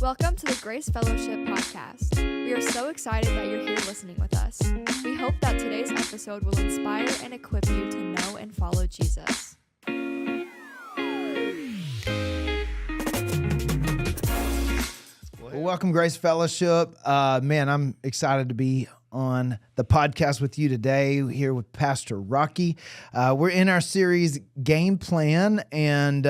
Welcome to the Grace Fellowship podcast. We are so excited that you're here listening with us. We hope that today's episode will inspire and equip you to know and follow Jesus. Well, welcome, Grace Fellowship. Man, I'm excited to be on the podcast with you today, here with Pastor Rocky. We're in our series Game Plan, and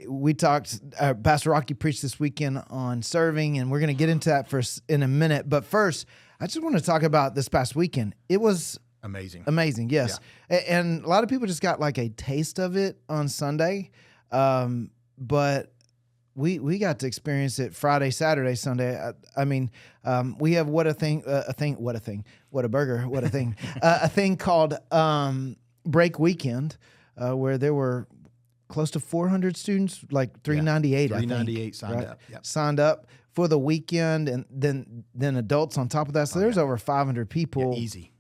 we talked, Pastor Rocky preached this weekend on serving, and we're going to get into that in a minute. But first, I just want to talk about this past weekend. It was amazing, yes. Yeah. And a lot of people just got like a taste of it on Sunday, but we got to experience it Friday, Saturday, Sunday. We have a thing called Break Weekend, where there were close to 400 students, like 398. 398 signed right? up. Yep. Signed up for the weekend, and then adults on top of that. So there's over 500 people.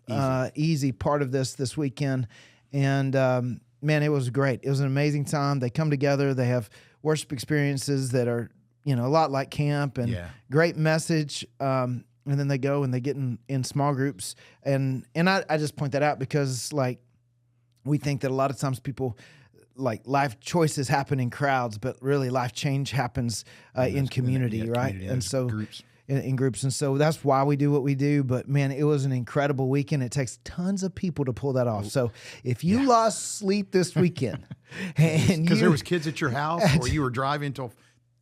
Yeah, easy part of this weekend, and man, it was great. It was an amazing time. They come together. They have worship experiences that are, a lot like camp, and great message. And then they go and they get in small groups. And I just point that out because, like, we think that a lot of times people, like, life choices happen in crowds, but really life change happens in community, right? Community, and so groups. In groups. And so that's why we do what we do. But man, it was an incredible weekend. It takes tons of people to pull that off. So if you lost sleep this weekend, and because there was kids at your house, or you were driving till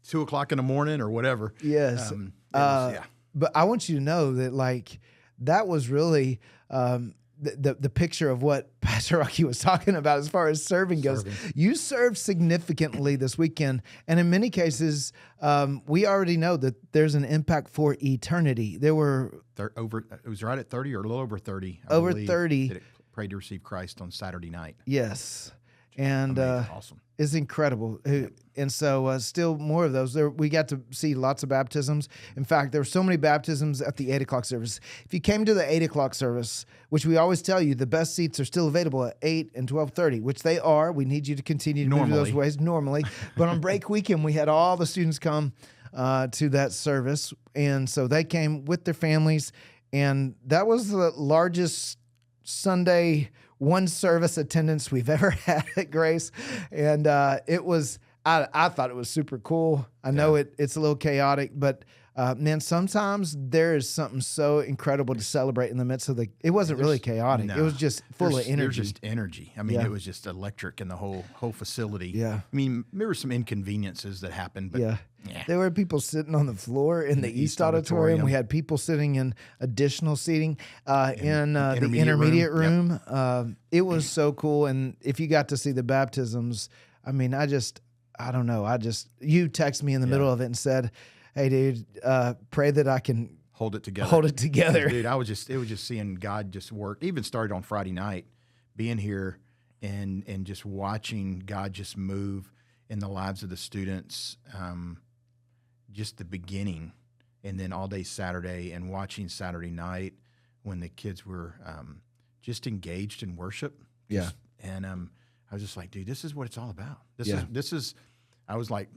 2 o'clock in the morning or whatever. Yes. But I want you to know that, like, that was really the picture of what Pastor Rocky was talking about as far as serving goes. You served significantly this weekend, and in many cases, we already know that there's an impact for eternity. There were it was right at 30 or a little over 30. Over 30 that prayed to receive Christ on Saturday night. Yes. And awesome. It's incredible. And so still more of those. We got to see lots of baptisms. In fact, there were so many baptisms at the 8 o'clock service. If you came to the 8 o'clock service, which we always tell you, the best seats are still available at 8 and 12:30, which they are. We need you to continue to move those ways normally. But on break weekend, we had all the students come to that service. And so they came with their families. And that was the largest Sunday one service attendance we've ever had at Grace. And it was, I thought it was super cool. I know it's a little chaotic, but man, sometimes there is something so incredible to celebrate in the midst of it wasn't really chaotic. No, it was just full of energy. There's just energy. I mean, it was just electric in the whole facility. Yeah. I mean, there were some inconveniences that happened, but there were people sitting on the floor in the East Auditorium. We had people sitting in additional seating in the intermediate room. It was so cool. And if you got to see the baptisms, I mean, I don't know. You text me in the middle of it and said, "Hey, dude, pray that I can hold it together." Dude, it was just seeing God just work. It even started on Friday night, being here and just watching God just move in the lives of the students. Just the beginning, and then all day Saturday, and watching Saturday night when the kids were just engaged in worship. And I was just like, dude, this is what it's all about. I was like,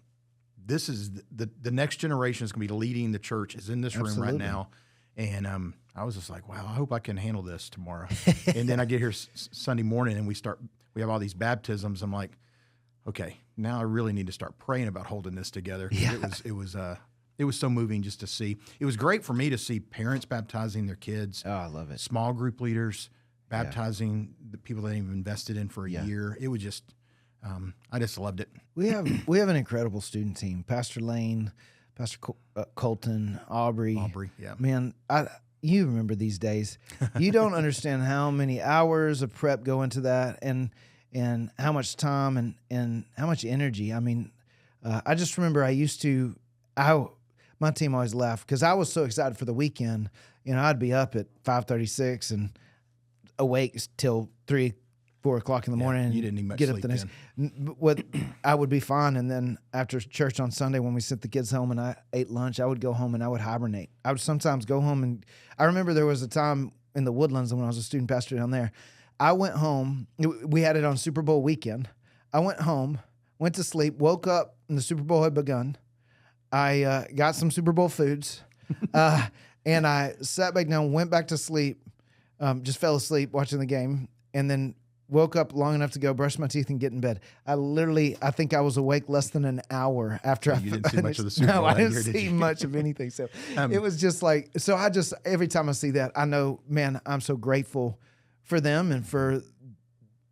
this is the next generation is going to be leading the church, is in this room right now. And I was just like, wow, I hope I can handle this tomorrow. And then I get here Sunday morning, and we have all these baptisms. I'm like, okay, now I really need to start praying about holding this together. Yeah. It was so moving just to see. It was great for me to see parents baptizing their kids. Oh, I love it. Small group leaders baptizing the people that they've invested in for a year. It was just, I just loved it. We have an incredible student team. Pastor Lane, Pastor Colton, Aubrey. Yeah. Man, you remember these days. You don't understand how many hours of prep go into that, and how much time and how much energy. I mean, I just remember my team always left because I was so excited for the weekend. I'd be up at 5:36 and awake till 3, 4 o'clock in the morning. You didn't need much get sleep up the next. I would be fine, and then after church on Sunday, when we sent the kids home and I ate lunch, I would go home and I would hibernate. I would sometimes go home, and I remember there was a time in the Woodlands when I was a student pastor down there. I went home. We had it on Super Bowl weekend. I went home, went to sleep, woke up, and the Super Bowl had begun. I got some Super Bowl foods, and I sat back down, went back to sleep, just fell asleep watching the game, and then woke up long enough to go brush my teeth and get in bed. I think I was awake less than an hour after I You didn't see much of the Super Bowl No, I that didn't year, did see you? much of anything. So it was just like, every time I see that, I know, man, I'm so grateful for them and for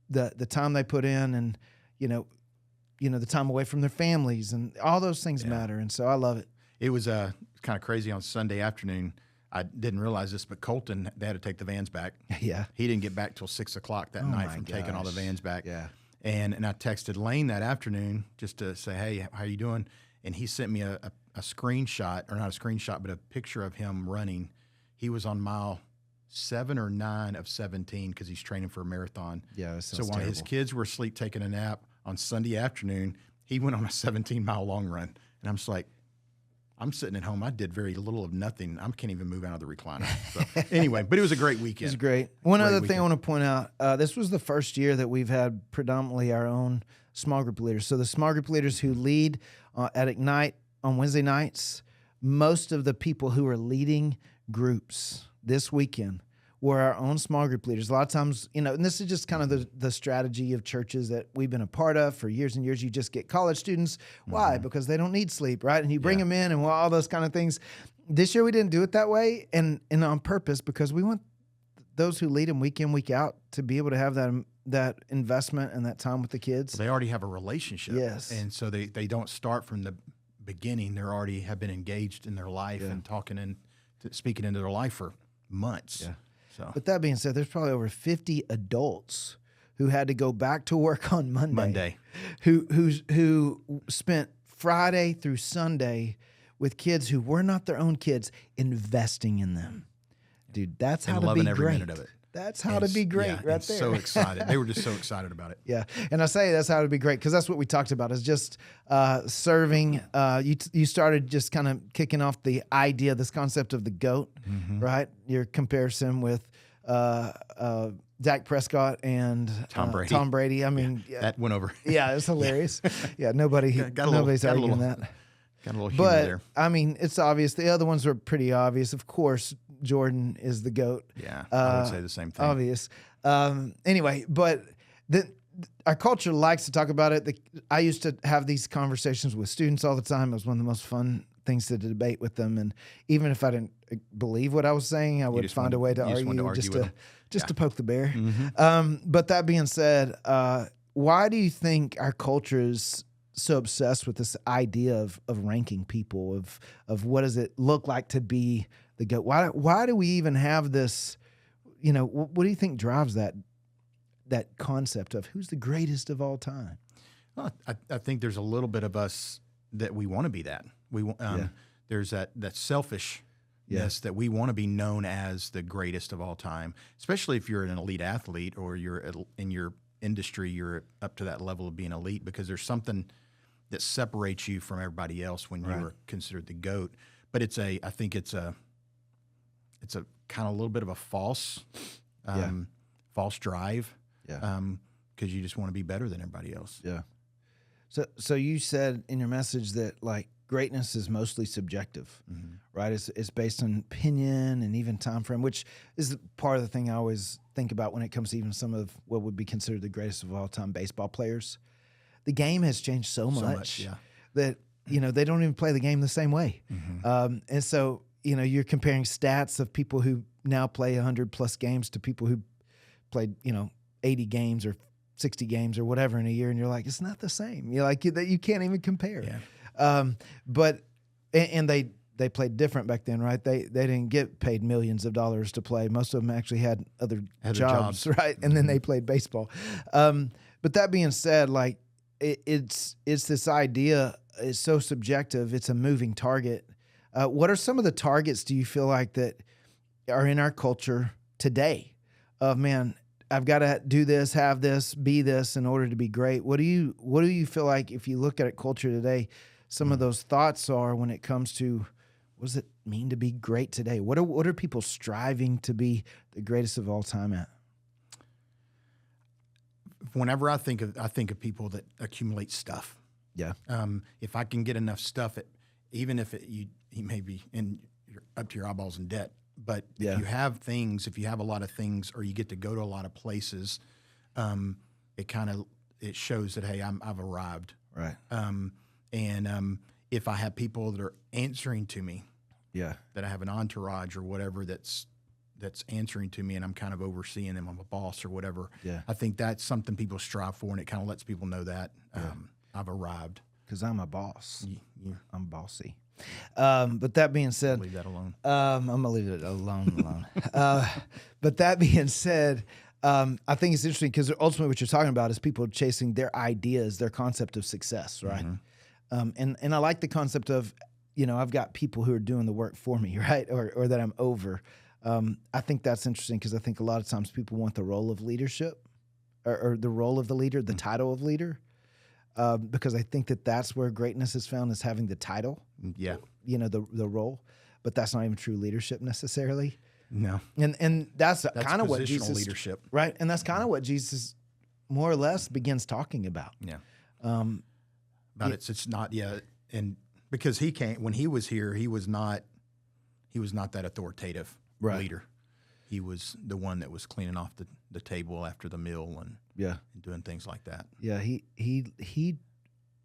the time they put in, and the time away from their families, and all those things matter. And so I love it. It was kind of crazy on Sunday afternoon. I didn't realize this, but Colton, they had to take the vans back. Yeah. He didn't get back till 6 o'clock that night from taking all the vans back. Yeah. And I texted Lane that afternoon just to say, hey, how you doing? And he sent me a screenshot, or not a screenshot, but a picture of him running. He was on mile 7 or 9 of 17 because he's training for a marathon. Yeah, that so sounds while his terrible. kids were asleep taking a nap on Sunday afternoon, he went on a 17-mile long run. And I'm just like, I'm sitting at home. I did very little of nothing. I can't even move out of the recliner. So anyway, but it was a great weekend. It was great. One Great other thing weekend. I want to point out, this was the first year that we've had predominantly our own small group leaders. So the small group leaders who lead at Ignite on Wednesday nights, most of the people who are leading groups this weekend were our own small group leaders. A lot of times, and this is just kind of the strategy of churches that we've been a part of for years and years. You just get college students. Why? Because they don't need sleep, right? And you bring them in and all those kind of things. This year we didn't do it that way, and on purpose, because we want those who lead them week in, week out to be able to have that investment and that time with the kids. They already have a relationship. Yes. And so they don't start from the beginning. They already have been engaged in their life and talking and speaking into their life for months. Yeah. So. But that being said, there's probably over 50 adults who had to go back to work on Monday. Who spent Friday through Sunday with kids who were not their own kids, investing in them. Dude, that's how And to loving be every great. minute of it. That's how to be great right there. So excited. They were just so excited about it. Yeah, and I say that's how to be great because that's what we talked about is just serving. You started just kind of kicking off the idea, this concept of the GOAT, right? Your comparison with Dak Prescott and Tom Brady. I mean, That went over. yeah, it's hilarious. Yeah, nobody's arguing that. Got a little humor But there. I mean, it's obvious. The other ones were pretty obvious. Of course, Jordan is the GOAT. Yeah, I would say the same thing. Obvious. Anyway, but our culture likes to talk about it. I used to have these conversations with students all the time. It was one of the most fun things to debate with them. And even if I didn't believe what I was saying, I would find a way to argue just to poke the bear. But that being said, why do you think our culture is so obsessed with this idea of ranking people, of what does it look like to be the GOAT? Why do we even have this, what do you think drives that concept of who's the greatest of all time? Well, I think there's a little bit of us that we want to be that. There's that selfishness that we want to be known as the greatest of all time, especially if you're an elite athlete or you're in your industry, you're up to that level of being elite, because there's something that separates you from everybody else when you are considered the GOAT. But I think it's a kind of a little bit of a false drive. Because you just want to be better than everybody else. Yeah. So you said in your message that like greatness is mostly subjective, right? It's based on opinion and even time frame, which is part of the thing I always think about when it comes to even some of what would be considered the greatest of all time baseball players. The game has changed so much that they don't even play the game the same way, and so you're comparing stats of people who now play 100+ games to people who played 80 games or 60 games or whatever in a year, and you're like, it's not the same. You're like, you can't even compare. But they played different back then, right? They didn't get paid millions of dollars to play. Most of them actually had other jobs, right? And then they played baseball. But that being said, like it's this idea is so subjective. It's a moving target. What are some of the targets do you feel like that are in our culture today? Of man, I've got to do this, have this, be this in order to be great. What do you feel like if you look at it culture today, some of those thoughts are when it comes to what does it mean to be great today? What are people striving to be the greatest of all time at? Whenever I think of people that accumulate stuff. Yeah. If I can get enough stuff even if you may be you're up to your eyeballs in debt, but Yeah. if you have things, if you have a lot of things, or you get to go to a lot of places, it shows that, hey, I've arrived. Right. If I have people that are answering to me, Yeah. that I have an entourage or whatever that's answering to me, and I'm kind of overseeing them, I'm a boss or whatever. Yeah. I think that's something people strive for, and it kind of lets people know that I've arrived. Because I'm a boss. You I'm bossy. But that being said, leave that alone. I'm gonna leave it alone. But that being said, I think it's interesting because ultimately what you're talking about is people chasing their ideas, their concept of success, right? Mm-hmm. And I like the concept of, I've got people who are doing the work for me, right? Or that I'm over. I think that's interesting because I think a lot of times people want the role of leadership or the role of the leader, the title of leader. Because I think that's where greatness is found, is having the title, Yeah. The role, but that's not even true leadership necessarily. No. And that's kind of what positional Jesus, leadership. right? And that's kind of what Jesus more or less begins talking about. Yeah. Yeah. It's not, and because when he was here, he was not that authoritative leader. He was the one that was cleaning off the table after the meal and doing things like that. Yeah, he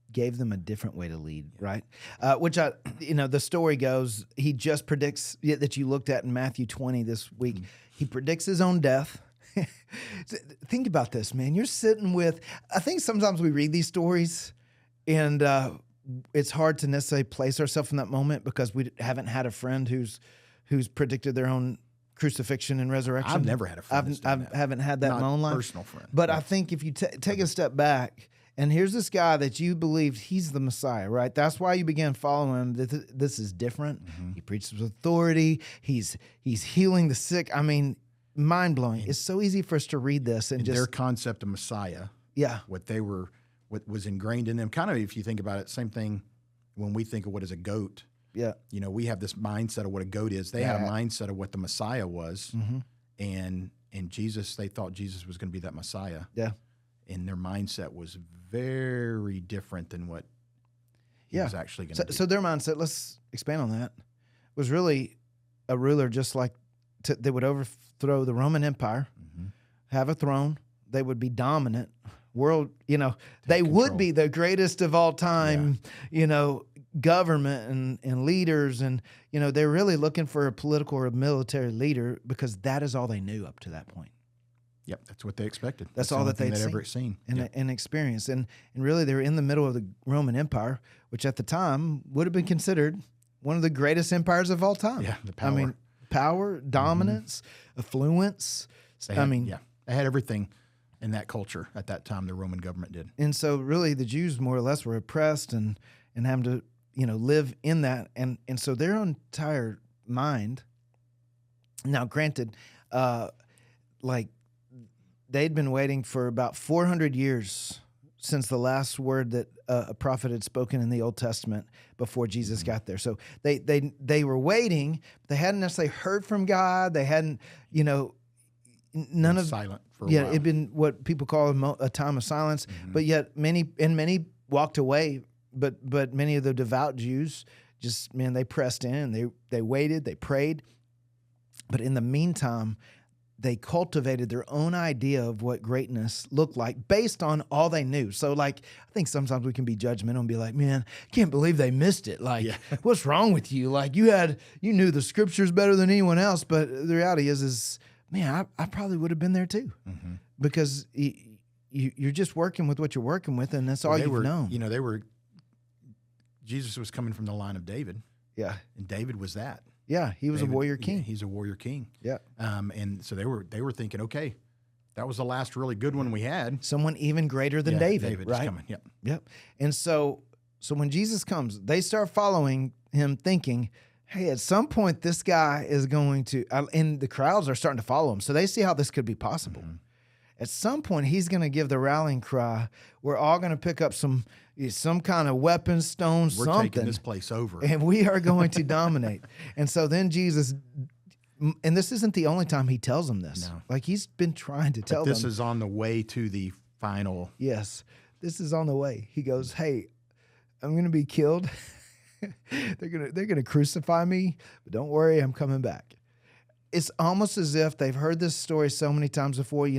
gave them a different way to lead, right? Which the story goes, he just predicts that you looked at in Matthew 20 this week. He predicts his own death. Think about this, man. You're sitting with, I think sometimes we read these stories and it's hard to necessarily place ourselves in that moment because we haven't had a friend who's predicted their own crucifixion and resurrection. I've never had a friend. I haven't had that in my own life. Personal friend. But I think if you take a step back, and here's this guy that you believed he's the Messiah, right? That's why you began following him. This is different. Mm-hmm. He preaches with authority. He's healing the sick. I mean, mind blowing. It's so easy for us to read this and just their concept of Messiah. Yeah, what was ingrained in them. Kind of, if you think about it, same thing when we think of what is a goat. Yeah. We have this mindset of what a goat is. They had a mindset of what the Messiah was. Mm-hmm. And Jesus, they thought Jesus was going to be that Messiah. Yeah. And their mindset was very different than what he was actually going to be. So their mindset, let's expand on that, was really a ruler just like they would overthrow the Roman Empire, have a throne. They would be dominant. They would be the greatest of all time, government and leaders. And, they're really looking for a political or military leader because that is all they knew up to that point. Yep, that's what they expected. That's all that they'd ever seen and experienced. And really, they were in the middle of the Roman Empire, which at the time would have been considered one of the greatest empires of all time. Yeah, the power. I mean, power, dominance, affluence. They had everything in that culture at that time. The Roman government did. And so, really, the Jews more or less were oppressed and having to live in that, and so their entire mind. Now, granted, they'd been waiting for about 400 years since the last word that a prophet had spoken in the Old Testament before Jesus got there. So they were waiting. They hadn't necessarily heard from God. They hadn't, none of silent for a while. it'd been what people call a time of silence. But yet many walked away. But many of the devout Jews they pressed in. They waited. They prayed. But in the meantime, they cultivated their own idea of what greatness looked like based on all they knew. So, I think sometimes we can be judgmental and be like, man, I can't believe they missed it. What's wrong with you? You knew the scriptures better than anyone else. But the reality is man, I probably would have been there too. Mm-hmm. Because you're just working with what you're working with, and that's all you've known. Jesus was coming from the line of David. Yeah. And David was that. Yeah, he was a warrior king. Yeah, he's a warrior king. Yeah. And so they were thinking, okay, that was the last really good one we had. Someone even greater than David, right? Is coming. Yep. Yep. And so when Jesus comes, they start following him thinking, hey, at some point this guy is going to, and the crowds are starting to follow him. So they see how this could be possible. Mm-hmm. At some point, he's going to give the rallying cry. We're all going to pick up some kind of weapon, stone, something. We're taking this place over. And we are going to dominate. And so then Jesus, and this isn't the only time he tells them this. No. He's been trying to tell them. This is on the way to the final. Yes, this is on the way. He goes, hey, I'm going to be killed. they're gonna crucify me, but don't worry, I'm coming back. It's almost as if they've heard this story so many times before.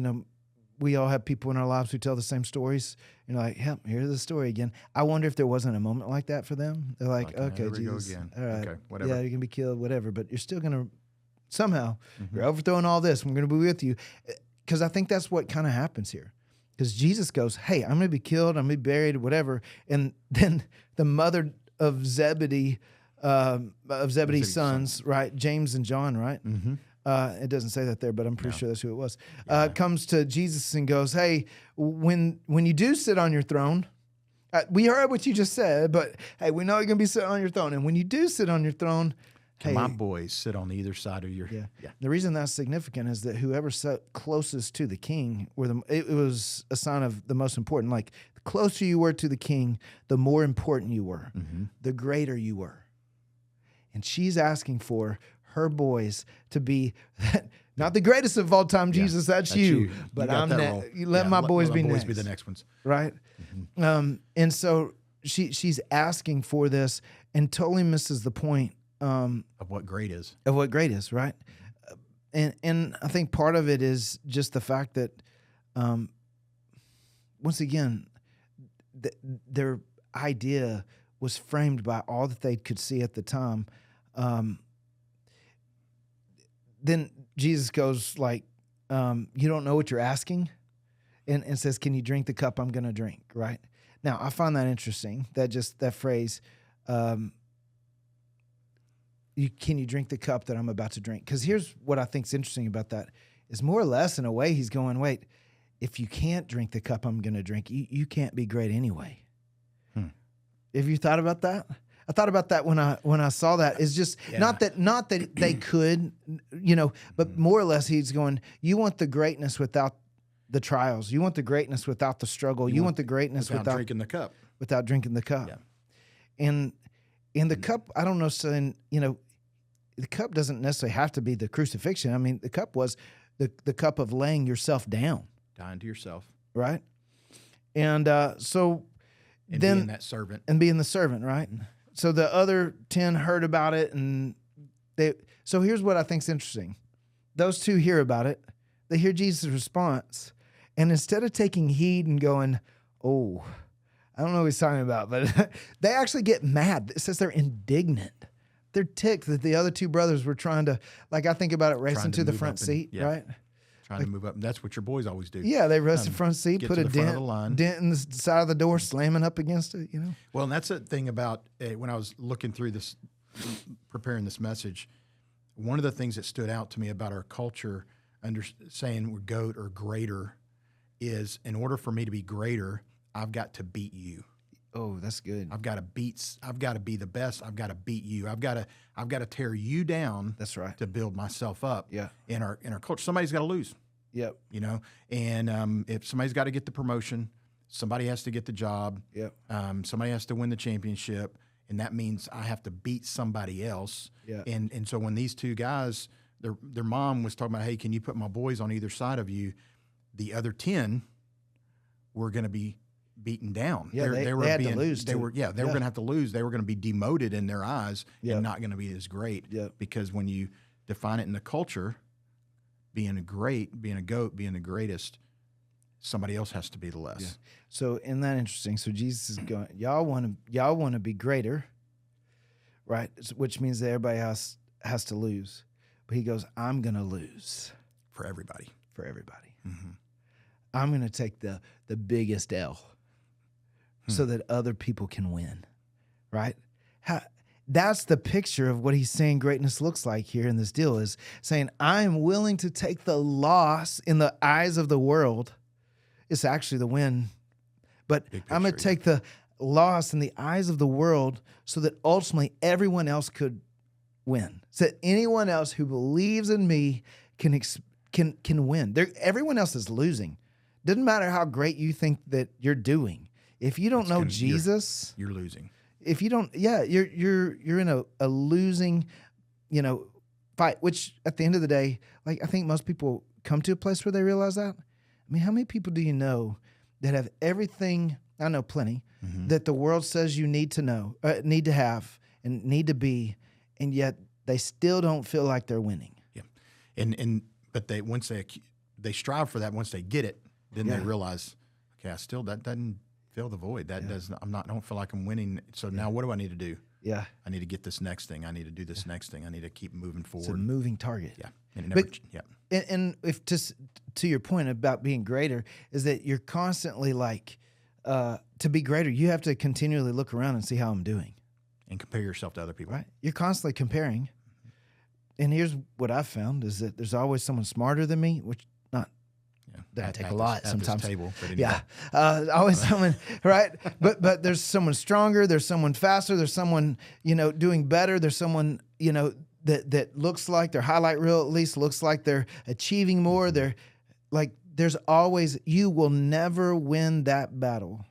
We all have people in our lives who tell the same stories. You're like, yep, here's the story again. I wonder if there wasn't a moment like that for them. They're like, okay, here we go Jesus, again. all right, Okay, whatever. yeah, you're going to be killed, whatever, but you're still going to, somehow, you're overthrowing all this. I'm going to be with you. Because I think that's what kind of happens here. Because Jesus goes, hey, I'm going to be killed, I'm going to be buried, whatever. And then the mother of Zebedee's sons, right, James and John, right? Mm-hmm. It doesn't say that there, but I'm pretty sure that's who it was. Comes to Jesus and goes, hey, when you do sit on your throne, we heard what you just said, but hey, we know you're going to be sitting on your throne. And when you do sit on your throne, Can my boys sit on either side of your... Yeah. The reason that's significant is that whoever sat closest to the king, it was a sign of the most important. Like, the closer you were to the king, the more important you were, the greater you were. And she's asking for her boys to be not the greatest of all time, Jesus. That's you. But I'm let my boys be next. Be the next ones, right? And so she's asking for this and totally misses the point of what great is. Of what great is, right? And I think part of it is just the fact that, once again, their idea was framed by all that they could see at the time. Then Jesus goes like, you don't know what you're asking, and says, can you drink the cup I'm going to drink, right? Now, I find that interesting, that phrase, can you drink the cup that I'm about to drink? Because here's what I think is interesting about that, is more or less, in a way, he's going, wait, if you can't drink the cup I'm going to drink, you can't be great anyway. Have you thought about that? I thought about that when I saw that. It's just not that they could, but more or less he's going, you want the greatness without the trials. You want the greatness without the struggle. You want the greatness without drinking the cup. Without drinking the cup. Yeah. And in the cup, I don't know, saying, the cup doesn't necessarily have to be the crucifixion. I mean, the cup was the cup of laying yourself down. Dying to yourself. Right. And so and then... being that servant. And being the servant, right? So the other 10 heard about it, and so here's what I think's interesting. Those two hear about it. They hear Jesus' response, and instead of taking heed and going, oh, I don't know what he's talking about, but they actually get mad. It says they're indignant. They're ticked that the other two brothers were trying to, like, I think about it, racing to the front seat, right? Trying to move up. And that's what your boys always do. Yeah, they race the front seat, put a dent in the side of the door, slamming up against it, Well, and that's the thing about when I was looking through this, preparing this message, one of the things that stood out to me about our culture, saying we're GOAT or greater, is in order for me to be greater, I've got to beat you. Oh, that's good. I've got to be the best. I've got to beat you. I've got to tear you down. That's right. To build myself up. Yeah. In our culture, somebody's got to lose. Yep. And if somebody's got to get the promotion, somebody has to get the job. Yep. Somebody has to win the championship, and that means I have to beat somebody else. Yeah. And so when these two guys, their mom was talking about, hey, can you put my boys on either side of you? The other 10 were going to be beaten down. Yeah, they had to lose. They were going to have to lose. They were going to be demoted in their eyes and not going to be as great. Yep. Because when you define it in the culture, being a GOAT, being the greatest, somebody else has to be the less. Yeah. So isn't that interesting? So Jesus is going, y'all want to be greater, right? Which means that everybody else has to lose. But he goes, I'm going to lose. For everybody. Mm-hmm. I'm going to take the biggest L so that other people can win, right? That's the picture of what he's saying greatness looks like here in this deal, is saying, I'm willing to take the loss in the eyes of the world. It's actually the win. But I'm going to take the loss in the eyes of the world so that ultimately everyone else could win. So that anyone else who believes in me can win. Everyone else is losing. Doesn't matter how great you think that you're doing. If you don't know Jesus, you're losing. If you don't, you're in a losing, fight. Which at the end of the day, like, I think most people come to a place where they realize that. I mean, how many people do you know that have everything? I know plenty that the world says you need to know, need to have, and need to be, and yet they still don't feel like they're winning. Yeah, but once they strive for that. Once they get it, then they realize, okay, that doesn't fill the void. That does not, I don't feel like I'm winning. So now what do I need to do? Yeah, I need to get this next thing. I need to do this next thing. I need to keep moving forward. It's a moving target. Yeah, and it never. And if to your point about being greater is that you're constantly like, to be greater, you have to continually look around and see how I'm doing. And compare yourself to other people. Right. You're constantly comparing. And here's what I've found is that there's always someone smarter than me, which doesn't take a lot sometimes. This table, but anyway. Always someone, right? But there's someone stronger. There's someone faster. There's someone, doing better. There's someone, that looks like their highlight reel at least looks like they're achieving more. They're like, there's always, you will never win that battle.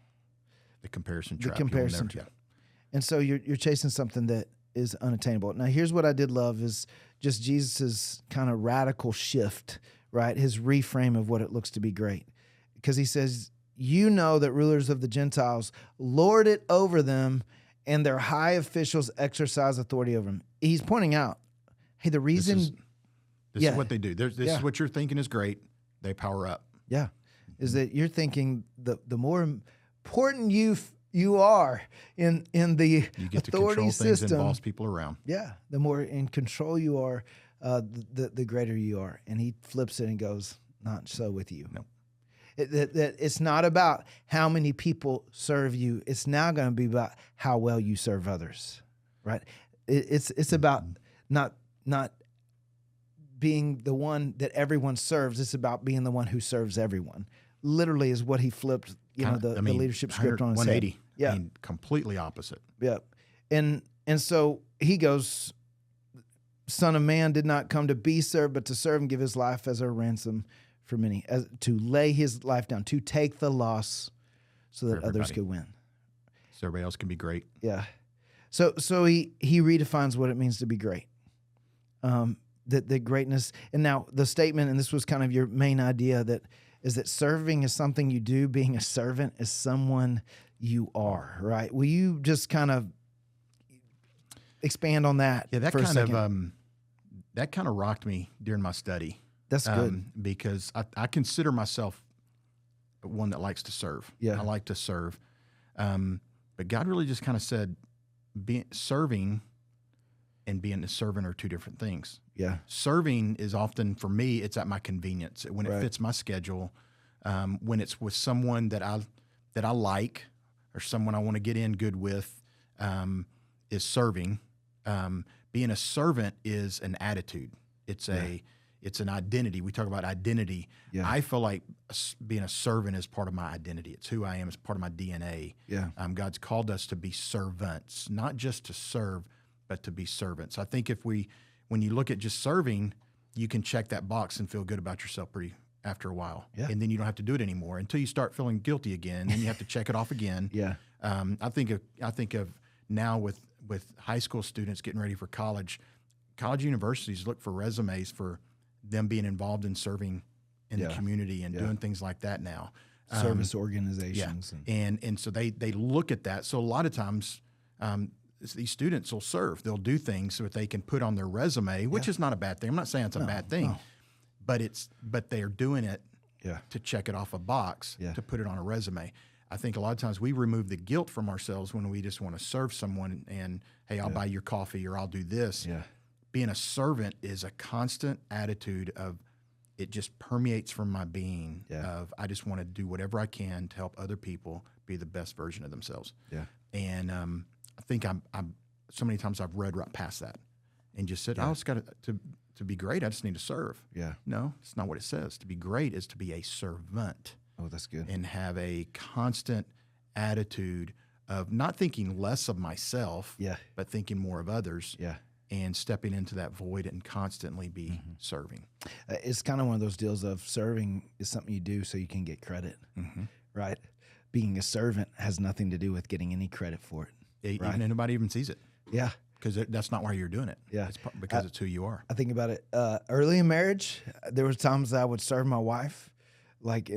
The comparison trap. And so you're chasing something that is unattainable. Now, here's what I did love is just Jesus's kind of radical shift, right? His reframe of what it looks to be great. Because he says, you know that rulers of the Gentiles lord it over them and their high officials exercise authority over them. He's pointing out, hey, the reason... This is what they do. This is what you're thinking is great. They power up. Yeah. Is that you're thinking the more important you are in the you get authority to control system, things and boss people around. Yeah, the more in control you are, the greater you are. And he flips it and goes, not so with you. No. It's not about how many people serve you. It's now going to be about how well you serve others, right? It's about not being the one that everyone serves. It's about being the one who serves everyone. Literally is what he flipped, the leadership script on his head. 180. Yeah. Completely opposite. Yeah. And so he goes, Son of Man did not come to be served, but to serve and give his life as a ransom for many, to lay his life down, to take the loss so that others could win. So everybody else can be great. Yeah. So he redefines what it means to be great. The greatness, and now the statement, and this was kind of your main idea, that serving is something you do, being a servant is someone you are, right? Will you just kind of expand on that? Yeah, for a second? That kind of rocked me during my study. That's good. Because I consider myself one that likes to serve. Yeah. I like to serve. But God really just kind of said, serving and being a servant are two different things. Yeah. Serving is often, for me, it's at my convenience. When it fits my schedule, when it's with someone that I like or someone I want to get in good with, is serving. Being a servant is an attitude. It's an identity. We talk about identity. Yeah. I feel like being a servant is part of my identity. It's who I am. It's part of my DNA. Yeah. God's called us to be servants, not just to serve, but to be servants. I think when you look at just serving, you can check that box and feel good about yourself after a while. Yeah. And then you don't have to do it anymore until you start feeling guilty again, and then you have to check it off again. Yeah. I think of now with high school students getting ready for college universities look for resumes for them being involved in serving in the community and doing things like that now. Service organizations. Yeah. And so they look at that. So a lot of times these students will serve. They'll do things so that they can put on their resume, which is not a bad thing. I'm not saying it's a bad thing, but they're doing it to check it off a box, to put it on a resume. I think a lot of times we remove the guilt from ourselves when we just want to serve someone and, hey, I'll buy your coffee or I'll do this. Yeah. Being a servant is a constant attitude of, it just permeates from my being of, I just want to do whatever I can to help other people be the best version of themselves. Yeah. And I think I'm so many times I've read right past that and just said, oh, it's got to be great. I just need to serve. Yeah. No, it's not what it says. To be great is to be a servant. Oh, that's good. And have a constant attitude of not thinking less of myself, but thinking more of others. Yeah. And stepping into that void and constantly be serving. It's kind of one of those deals of serving is something you do so you can get credit, right? Being a servant has nothing to do with getting any credit for it. Right? Even nobody even sees it. Yeah. Because that's not why you're doing it. Yeah. It's because it's who you are. I think about it. Early in marriage, there were times I would serve my wife. Like,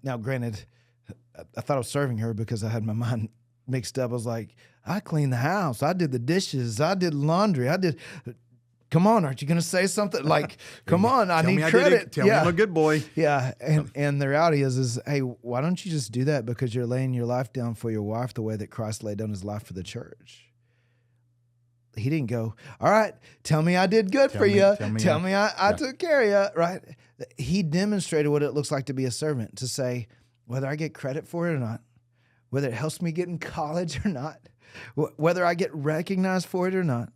now granted, I thought I was serving her because I had my mind mixed up. I was like, I cleaned the house. I did the dishes. I did laundry. Come on, aren't you going to say something? Like, come on, I need credit. Tell me I'm a good boy. Yeah, and the reality is, hey, why don't you just do that because you're laying your life down for your wife the way that Christ laid down his life for the church. He didn't go, all right, tell me I did good for you. Tell me I took care of you, right? He demonstrated what it looks like to be a servant, to say, whether I get credit for it or not, whether it helps me get in college or not, whether I get recognized for it or not.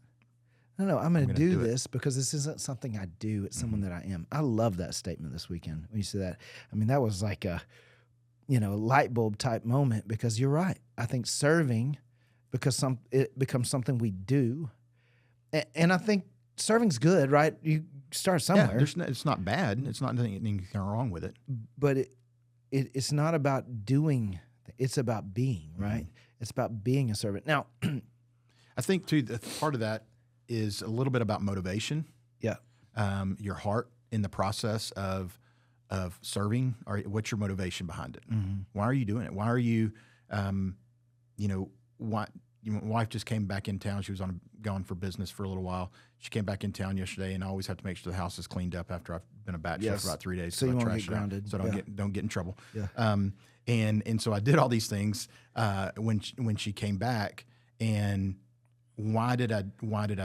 No, I'm going to do this because this isn't something I do. It's someone that I am. I love that statement this weekend when you said that. I mean, that was like a, light bulb type moment, because you're right. I think serving, because it becomes something we do. And I think serving's good, right? You start somewhere. Yeah, it's not bad. It's not anything wrong with it. But it's not about doing. It's about being, right? It's about being a servant. Now, I think, too, the part of that is a little bit about motivation. Yeah. Your heart in the process of serving, or what's your motivation behind it? Mm-hmm. Why are you doing it? Why are you, why? My wife just came back in town. She was gone for business for a little while. She came back in town yesterday, and I always have to make sure the house is cleaned up after I've been a bachelor for about 3 days. So you won't get grounded. So don't get in trouble. Yeah. And so I did all these things when she came back. And why did I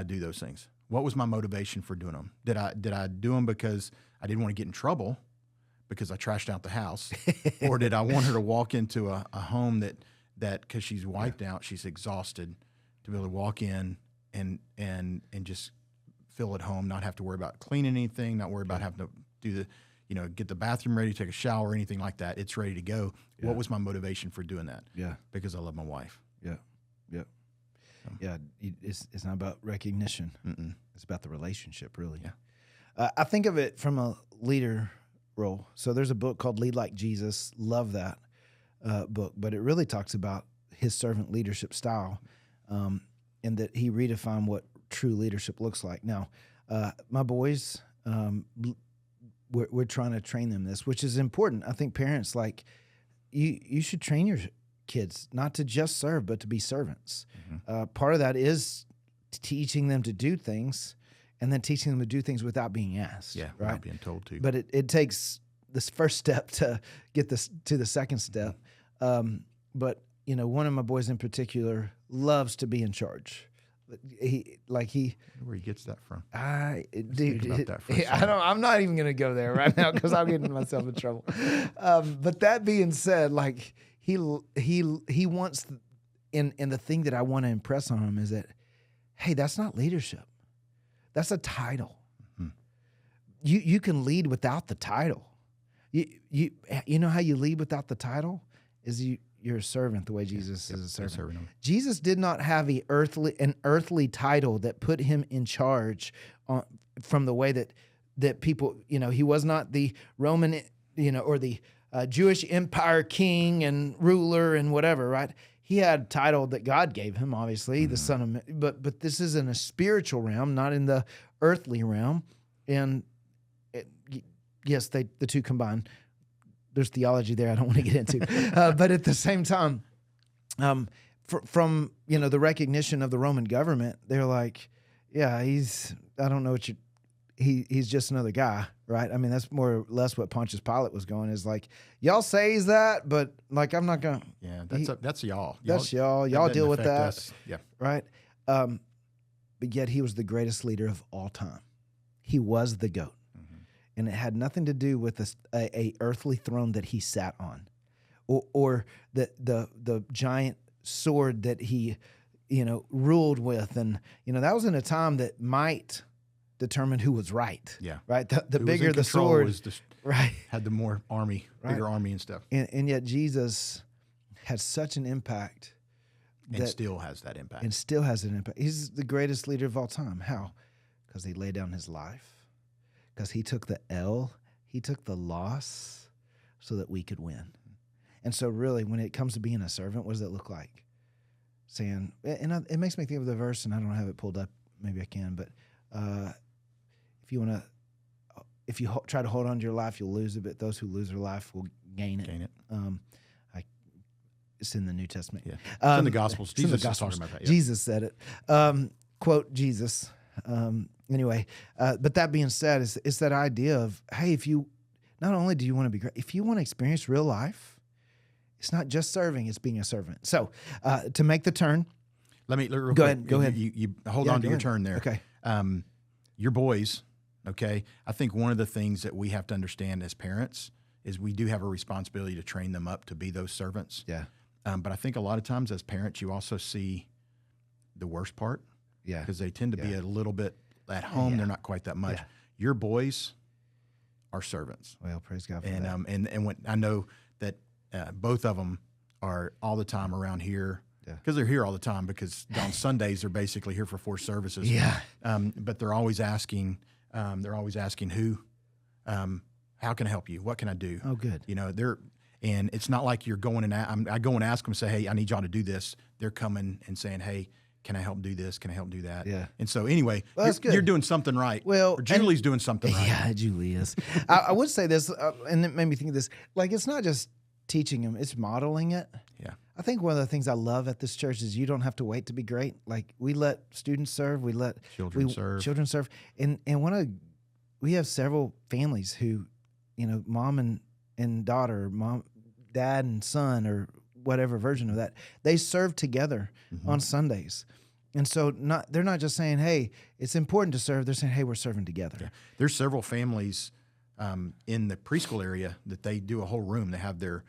do those things? What was my motivation for doing them? Did I do them because I didn't want to get in trouble because I trashed out the house, or did I want her to walk into a home that because she's wiped out, she's exhausted, to be able to walk in and just feel at home, not have to worry about cleaning anything, not worry about having to do get the bathroom ready, take a shower, anything like that. It's ready to go. Yeah. What was my motivation for doing that? Yeah. Because I love my wife. Yeah. Yeah. So. Yeah. It's not about recognition. Mm-mm. It's about the relationship, really. Yeah. I think of it from a leader role. So there's a book called Lead Like Jesus. Love that book, but it really talks about his servant leadership style, and that he redefined what true leadership looks like. Now, my boys, we're trying to train them this, which is important. I think parents, like, you should train your kids not to just serve, but to be servants. Mm-hmm. Part of that is teaching them to do things, and then teaching them to do things without being asked. Yeah, right? Without being told to. But it takes this first step to get this to the second step. But one of my boys in particular loves to be in charge. Where he gets that from? I'm not even gonna go there right now because I'm getting myself in trouble. But that being said, like he wants, and the thing that I want to impress on him is that, hey, that's not leadership. That's a title. Mm-hmm. You can lead without the title. You know how you lead without the title is you're a servant the way Jesus is a servant. Jesus did not have an earthly title that put him in charge from the way that people, he was not the Roman, or the Jewish empire king and ruler and whatever, right? He had a title that God gave him, obviously, the Son of, but this is in a spiritual realm, not in the earthly realm. And yes, the two combine. There's theology there I don't want to get into. But at the same time, from the recognition of the Roman government, they're like, yeah, he's just another guy, right? I mean, that's more or less what Pontius Pilate was going, is like, y'all say he's that, but like, I'm not going to. Yeah, that's y'all. That's y'all. Y'all deal with that. Us. Yeah. Right? But yet he was the greatest leader of all time. He was the GOAT. And it had nothing to do with a earthly throne that he sat on, or the giant sword that he, ruled with. And, that was in a time that might determine who was right. Yeah. Right? The bigger the sword. Right. Had the more army, bigger army and stuff. And yet Jesus had such an impact. And still has that impact. And still has an impact. He's the greatest leader of all time. How? Because he laid down his life. Because he took the L, he took the loss so that we could win. And so really, when it comes to being a servant, what does it look like? Saying, and it makes me think of the verse, and I don't have it pulled up. Maybe I can, but if you try to hold on to your life, you'll lose it, but those who lose their life will gain it. It's in the New Testament. Yeah. It's in the Gospels. It's in the Jesus is Gospels. talking about that. Yeah. Jesus said it. Quote Jesus. Anyway, but that being said, it's that idea of, hey, if you, not only do you want to be great, if you want to experience real life, it's not just serving, it's being a servant. So to make the turn. Let me, Go ahead. You hold on to your turn there. Okay. Your boys, okay? I think one of the things that we have to understand as parents is we do have a responsibility to train them up to be those servants. Yeah. But I think a lot of times as parents, you also see the worst part. Yeah. Because they tend to be a little bit at home. Yeah. They're not quite that much. Yeah. Your boys are servants. Well, praise God for And that. and when I know that both of them are all the time around here because they're here all the time because on Sundays they're basically here for 4 services. Yeah. But they're always asking who, how can I help you? What can I do? Oh, good. You know, and it's not like you're going and I go and ask them, say, hey, I need y'all to do this. They're coming and saying, hey, can I help do this? Can I help do that? Yeah. And so anyway, Well, that's good. you're doing something right. Well, or Julie's doing something right. Yeah, Julie is. I would say this, and it made me think of this. Like, it's not just teaching them; it's modeling it. Yeah. I think one of the things I love at this church is you don't have to wait to be great. Like, we let students serve, we let Children serve. and we have several families who, you know, mom and daughter, dad and son, or whatever version of that, they serve together on Sundays. And so they're not just saying, hey, it's important to serve. They're saying, hey, we're serving together. Yeah. There's several families in the preschool area that they do a whole room. They have their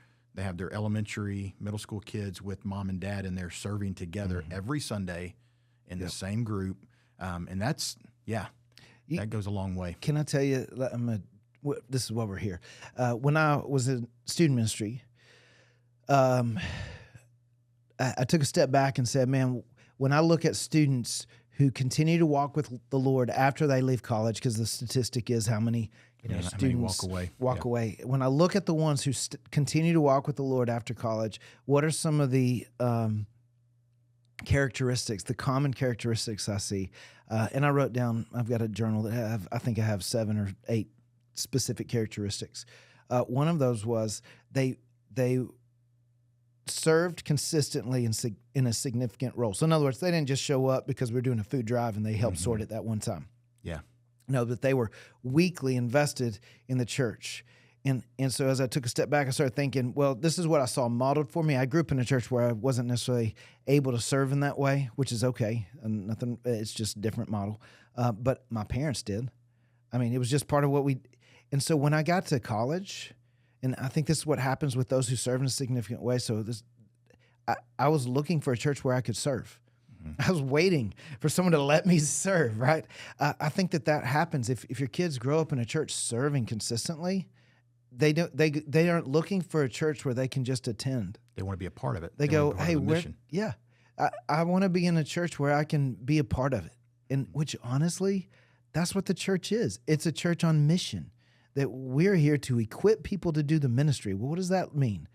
elementary, middle school kids with mom and dad, and they're serving together every Sunday in the same group. And that's, that goes a long way. Can I tell you, this is why we're here. When I was in student ministry, I took a step back and said, man, when I look at students who continue to walk with the Lord after they leave college, because the statistic is how many students walk away. When I look at the ones who continue to walk with the Lord after college, what are some of the characteristics, the common characteristics I see? And I wrote down, I've got a journal that I think I have 7 or 8 specific characteristics. One of those was they served consistently in a significant role. So in other words, they didn't just show up because we're doing a food drive and they helped sort it that one time. Yeah. No, but they were weekly invested in the church. And so as I took a step back, I started thinking, well, this is what I saw modeled for me. I grew up in a church where I wasn't necessarily able to serve in that way, which is okay. And nothing, it's just a different model. But my parents did. I mean, it was just part of what and so when I got to college, and I think this is what happens with those who serve in a significant way. So I was looking for a church where I could serve. I was waiting for someone to let me serve, right? I think that happens if your kids grow up in a church serving consistently. They aren't looking for a church where they can just attend. They want to be a part of it. They go, hey, I want to be in a church where I can be a part of it. And which honestly, that's what the church is. It's a church on mission. That we're here to equip people to do the ministry. Well, what does that mean?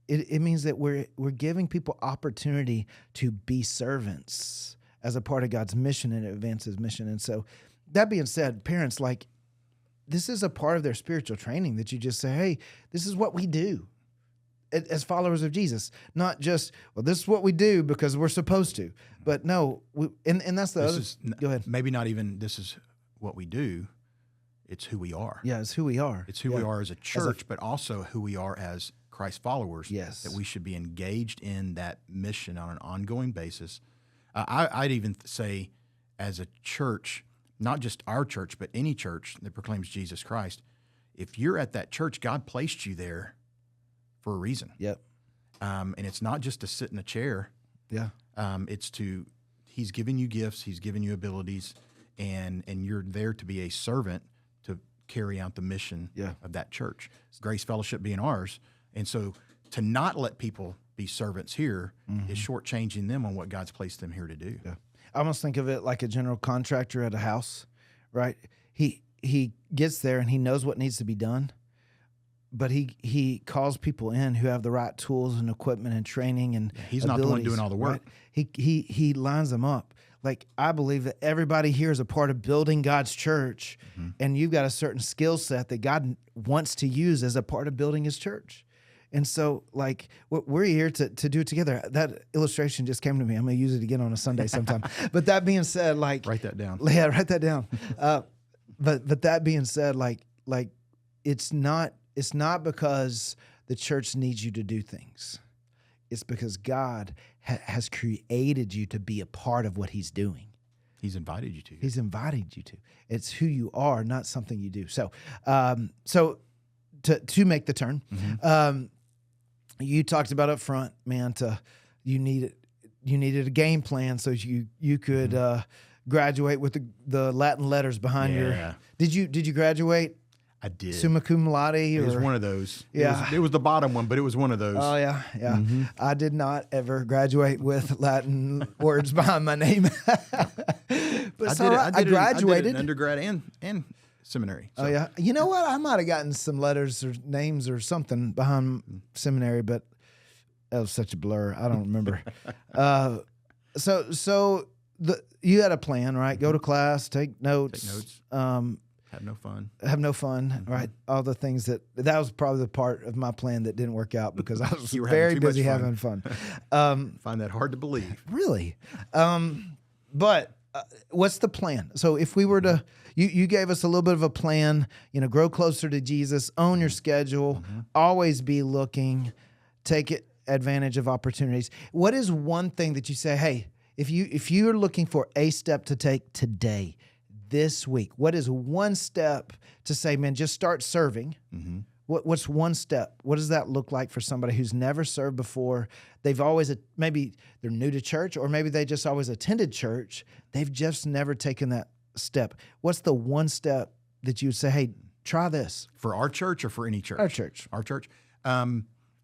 It means that we're giving people opportunity to be servants as a part of God's mission and advance His mission. And so, that being said, parents, like, this is a part of their spiritual training that you just say, hey, this is what we do as followers of Jesus. Not just, well, this is what we do because we're supposed to. But no, and that's the other. Go ahead. Maybe not even this is what we do. It's who we are. Yeah, it's who we are. It's who we are as a church, but also who we are as Christ followers. Yes. That we should be engaged in that mission on an ongoing basis. I'd even say as a church, not just our church, but any church that proclaims Jesus Christ, if you're at that church, God placed you there for a reason. Yep. And it's not just to sit in a chair. Yeah. He's given you gifts, He's given you abilities, and you're there to be a servant to carry out the mission of that church. Grace Fellowship being ours. And so to not let people be servants here is shortchanging them on what God's placed them here to do. Yeah. I almost think of it like a general contractor at a house, right? He gets there and he knows what needs to be done, but he calls people in who have the right tools and equipment and training and he's not the one doing all the work. Right? He lines them up. Like, I believe that everybody here is a part of building God's church, and you've got a certain skill set that God wants to use as a part of building His church. And so, like, we're here to do it together. That illustration just came to me. I'm going to use it again on a Sunday sometime. But that being said, like, Write that down. Yeah, write that down. But that being said, like it's not because the church needs you to do things. It's because God has created you to be a part of what He's doing. He's invited you to. He's invited you to. It's who you are, not something you do. So, to make the turn, you talked about up front, man. You needed a game plan so you could graduate with the Latin letters behind your. Did you graduate? I did. Summa cum laude? It was one of those. Yeah. It was the bottom one, but it was one of those. Oh, yeah. I did not ever graduate with Latin words behind my name. But I graduated. I did it in undergrad and seminary. So. Oh, yeah. You know what? I might have gotten some letters or names or something behind seminary, but that was such a blur. I don't remember. So you had a plan, right? Go to class, take notes. Have no fun. Right? All the things that was probably the part of my plan that didn't work out because I was You were very having too much busy fun. having fun. Find that hard to believe. Really? But what's the plan? So if we were to, you gave us a little bit of a plan, grow closer to Jesus, own your schedule, always be looking, take advantage of opportunities. What is one thing that you say, hey, if you're looking for a step to take today, this week, what is one step to say, man, just start serving? What's one step? What does that look like for somebody who's never served before? They've always, maybe they're new to church, or maybe they just always attended church. They've just never taken that step. What's the one step that you would say, hey, try this? For our church or for any church? Our church. Our church. I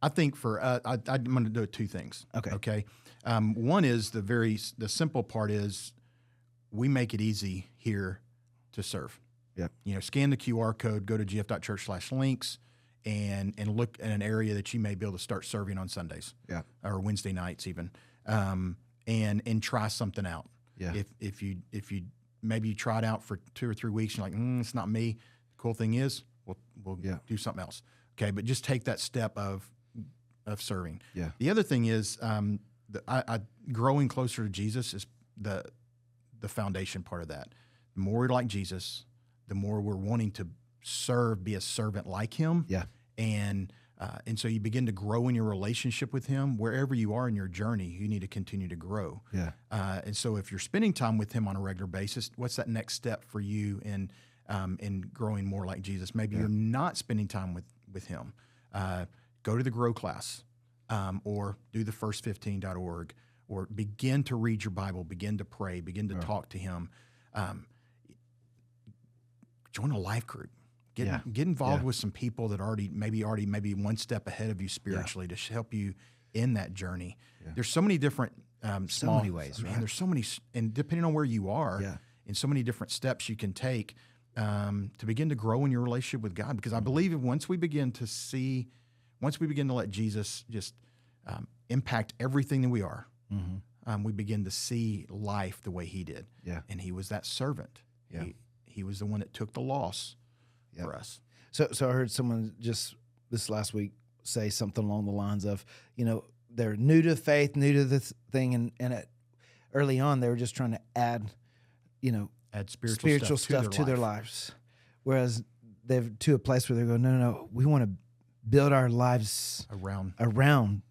think I'm going to do two things. Okay. One is the simple part is we make it easy here to serve. Yep. Scan the QR code, go to GF.Church/links, and look at an area that you may be able to start serving on Sundays. Yeah. Or Wednesday nights even, and try something out. Yeah. If you maybe you try it out for 2 or 3 weeks, and you're like, it's not me. The cool thing is we'll do something else. Okay, but just take that step of serving. Yeah. The other thing is growing closer to Jesus is the foundation part of that. The more we're like Jesus, the more we're wanting to serve, be a servant like Him. Yeah. And so you begin to grow in your relationship with Him. Wherever you are in your journey, you need to continue to grow. Yeah. And so if you're spending time with Him on a regular basis, what's that next step for you in growing more like Jesus? Maybe you're not spending time with Him. Go to the Grow class, or do the first15.org. Or begin to read your Bible, begin to pray, begin to talk to Him. Join a life group. Get involved with some people that maybe one step ahead of you spiritually to help you in that journey. Yeah. There's so many different so many ways, right? There's so many, and depending on where you are, and so many different steps you can take to begin to grow in your relationship with God. Because I believe once we begin to let Jesus just impact everything that we are. We begin to see life the way He did. Yeah. And He was that servant. Yeah. He was the one that took the loss for us. So I heard someone just this last week say something along the lines of, they're new to faith, new to this thing, and early on they were just trying to add spiritual stuff to their lives. Whereas they're to a place where they go, no, we want to build our lives around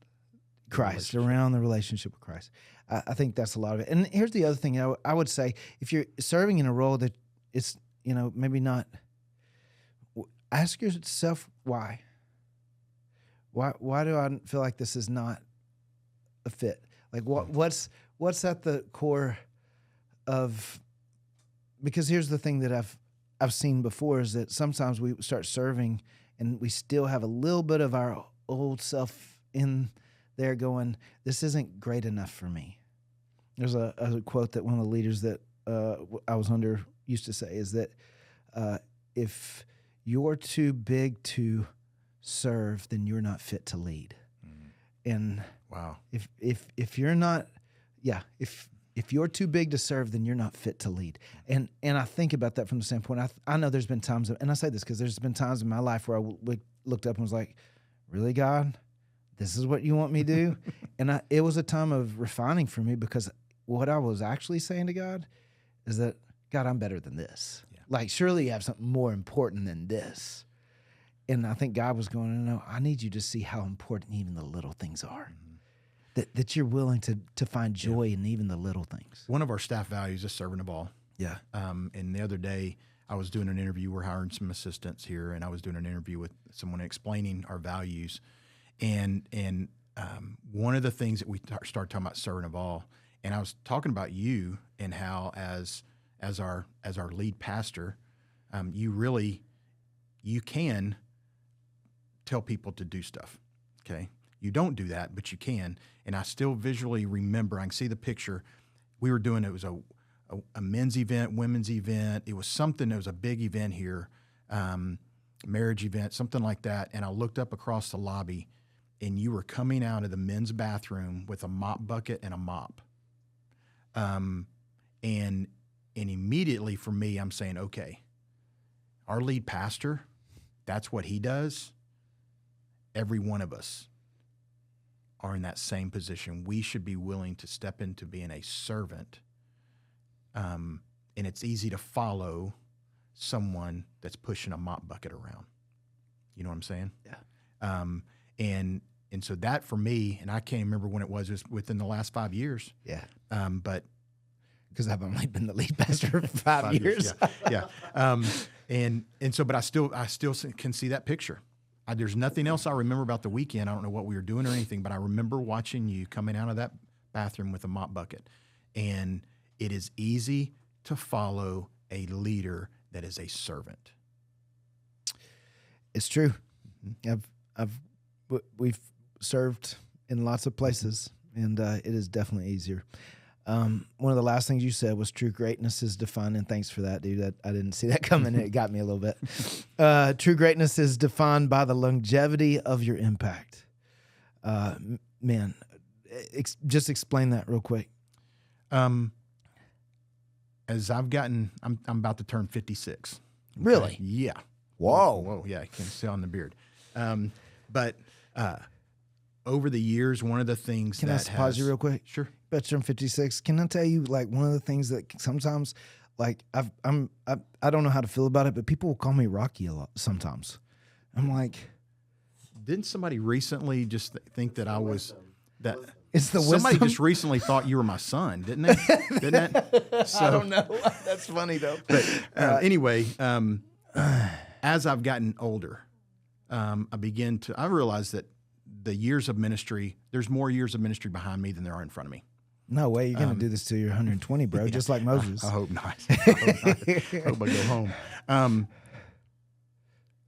Christ, around the relationship with Christ. I think that's a lot of it. And here's the other thing I would say: if you're serving in a role that it's maybe not, ask yourself why. Why do I feel like this is not a fit? Like what's at the core of? Because here's the thing that I've seen before is that sometimes we start serving and we still have a little bit of our old self in there going, this isn't great enough for me. There's a quote that one of the leaders that I was under used to say is that if you're too big to serve, then you're not fit to lead. And wow, if you're not, if you're too big to serve, then you're not fit to lead. And I think about that from the standpoint. I know there's been times, and I say this because there's been times in my life where I looked up and was like, really, God? this is what you want me to do. And it was a time of refining for me, because what I was actually saying to God is that, God, I'm better than this. Yeah. Like, surely you have something more important than this. And I think God was going, no, I need you to see how important even the little things are. Mm-hmm. That you're willing to find joy in even the little things. One of our staff values is servant of all. Yeah. And the other day, I was doing an interview. We're hiring some assistants here, and I was doing an interview with someone explaining our values. And one of the things that we started talking about servant of all, and I was talking about you and how as our lead pastor, you can tell people to do stuff. Okay, you don't do that, but you can. And I still visually remember. I can see the picture. We were doing, it was a men's event, women's event. It was something. It was a big event here, marriage event, something like that. And I looked up across the lobby, and you were coming out of the men's bathroom with a mop bucket and a mop. And immediately for me, I'm saying, okay, our lead pastor, that's what he does. Every one of us are in that same position. We should be willing to step into being a servant. And it's easy to follow someone that's pushing a mop bucket around. You know what I'm saying? Yeah. And so that for me, and I can't remember when it was within the last 5 years. Yeah. But because I've only been the lead pastor for 5 years. Yeah. But I still can see that picture. There's nothing else I remember about the weekend. I don't know what we were doing or anything, but I remember watching you coming out of that bathroom with a mop bucket. And it is easy to follow a leader that is a servant. It's true. We've served in lots of places, and it is definitely easier. One of the last things you said was true greatness is defined, and thanks for that, dude. I didn't see that coming. It got me a little bit. True greatness is defined by the longevity of your impact. Man, just explain that real quick. As I've gotten, I'm about to turn 56. Okay? Really? Yeah. Whoa. Yeah, I can see on the beard. But over the years, one of the things Can I pause you real quick? Sure. Bet you're 56. Can I tell you, like, one of the things that sometimes, like, I don't know how to feel about it, but people will call me Rocky a lot sometimes. I'm like, didn't somebody recently just think that I was that? It's the somebody wisdom. just recently thought you were my son, didn't they? Didn't that? So, I don't know. That's funny though. But anyway, as I've gotten older, I realize that the years of ministry, there's more years of ministry behind me than there are in front of me. No way. You're going to do this till you're 120, bro, just like Moses. I hope not. I hope I go home.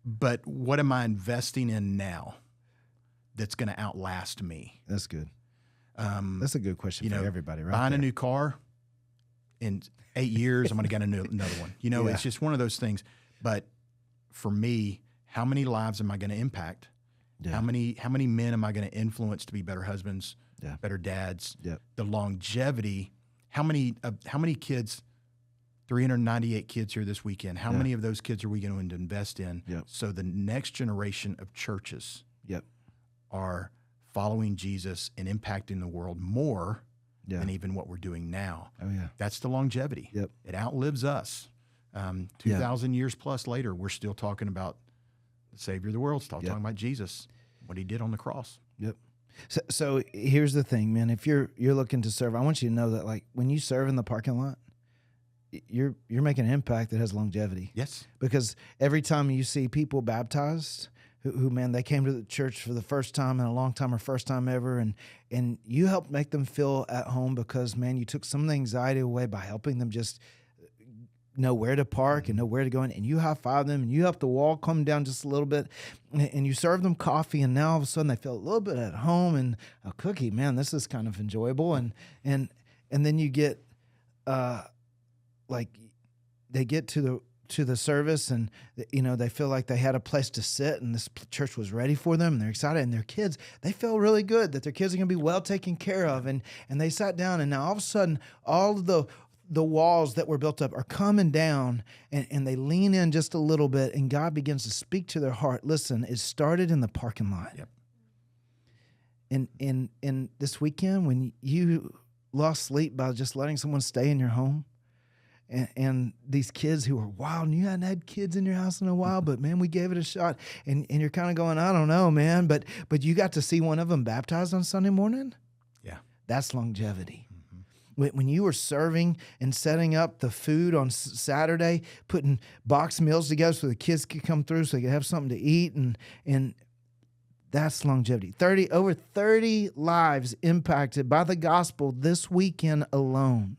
But what am I investing in now that's going to outlast me? That's good. That's a good question for everybody, right? Buying a new car, in 8 years, I'm going to get another one. It's just one of those things. But for me, how many lives am I going to impact? Yeah. How many men am I going to influence to be better husbands, better dads? Yep. The longevity. How many kids? 398 kids here this weekend. How many of those kids are we going to invest in? Yep. So the next generation of churches are following Jesus and impacting the world more than even what we're doing now. Oh yeah, that's the longevity. Yep. It outlives us. 2,000 years plus later, we're still talking about the Savior of the world, still talking about Jesus, what he did on the cross. Yep. So here's the thing, man. If you're looking to serve, I want you to know that, like, when you serve in the parking lot, you're making an impact that has longevity. Yes. Because every time you see people baptized who man, they came to the church for the first time in a long time or first time ever, and you helped make them feel at home because, man, you took some of the anxiety away by helping them just know where to park and know where to go in, and you high-five them, and you help the wall come down just a little bit, and you serve them coffee, and now all of a sudden they feel a little bit at home, and a cookie, man, this is kind of enjoyable, and then you get, like, they get to the service, and they feel like they had a place to sit, and this church was ready for them, and they're excited, and their kids, they feel really good that their kids are going to be well taken care of, and they sat down, and now all of a sudden all of the walls that were built up are coming down, and they lean in just a little bit, and God begins to speak to their heart. Listen, it started in the parking lot. Yep. in this weekend when you lost sleep by just letting someone stay in your home, and these kids who were wild, and you hadn't had kids in your house in a while, but man, we gave it a shot, and you're kind of going, I don't know, man, but you got to see one of them baptized on Sunday morning. Yeah, that's longevity. When you were serving and setting up the food on Saturday, putting box meals together so the kids could come through so they could have something to eat, and that's longevity. Over 30 lives impacted by the gospel this weekend alone.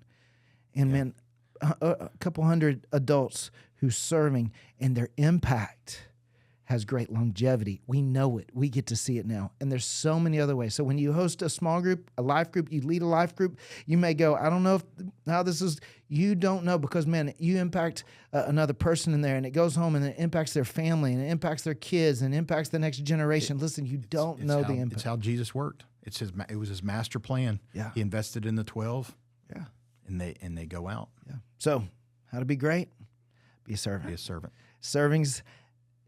And man, a couple hundred adults who's serving, and their impact has great longevity. We know it. We get to see it now. And there's so many other ways. So when you host a small group, a life group, you lead a life group, you may go, I don't know how this is. You don't know, because, man, you impact another person in there, and it goes home, and it impacts their family, and it impacts their kids, and it impacts the next generation. Listen, you don't know the impact. It's how Jesus worked. It was his master plan. Yeah. He invested in the 12. Yeah. And they go out. Yeah. So how to be great? Be a servant. Be a servant. Servings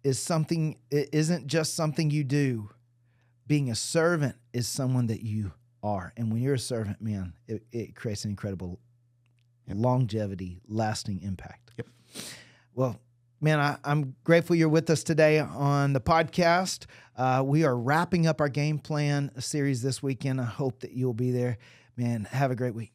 is something, it isn't just something you do. Being a servant is someone that you are. And when you're a servant, man, it creates an incredible longevity, lasting impact. Yep. Well, man, I'm grateful you're with us today on the podcast. We are wrapping up our game plan series this weekend. I hope that you'll be there. Man, have a great week.